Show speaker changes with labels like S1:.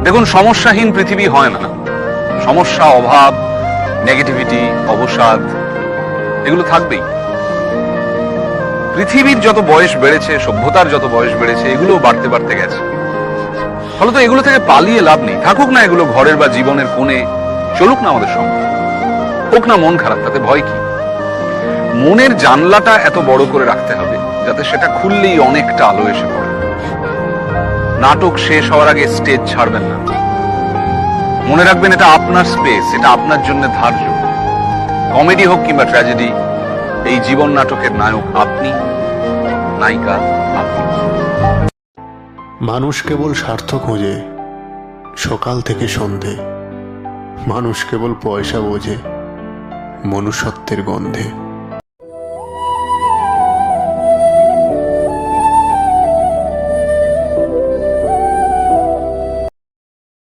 S1: দেখুন, সমস্যাহীন পৃথিবী হয় না। সমস্যা, অভাব, নেগেটিভিটি, অবসাদ এগুলো থাকবেই। পৃথিবীর যত বয়স বেড়েছে, সভ্যতার যত বয়স বেড়েছে, এগুলো বাড়তে বাড়তে গেছে। ফলত এগুলো থেকে পালিয়ে লাভ নেই। থাকুক না এগুলো ঘরের বা জীবনের কোণে, চলুক না আমাদের সঙ্গে। হোক না মন খারাপ, তাতে ভয় কি? মনের জানলাটা এত বড় করে রাখতে হবে যাতে সেটা খুললেই অনেকটা আলো এসে পড়ে। নাটক শেষ হওয়ার আগে স্টেজ ছাড়বেন না। মনে রাখবেন, এটা আপনার স্পেস, এটা আপনার জন্য ধার্য। কমেডি হোক কিংবা ট্র্যাজেডি, এই জীবন নাটকের নায়ক আপনি, নায়িকা আপনি।
S2: মানুষ কেবল স্বার্থ খোঁজে সকাল থেকে সন্ধে। মানুষ কেবল পয়সা বোঝে মনুষ্যত্বের গন্ধে।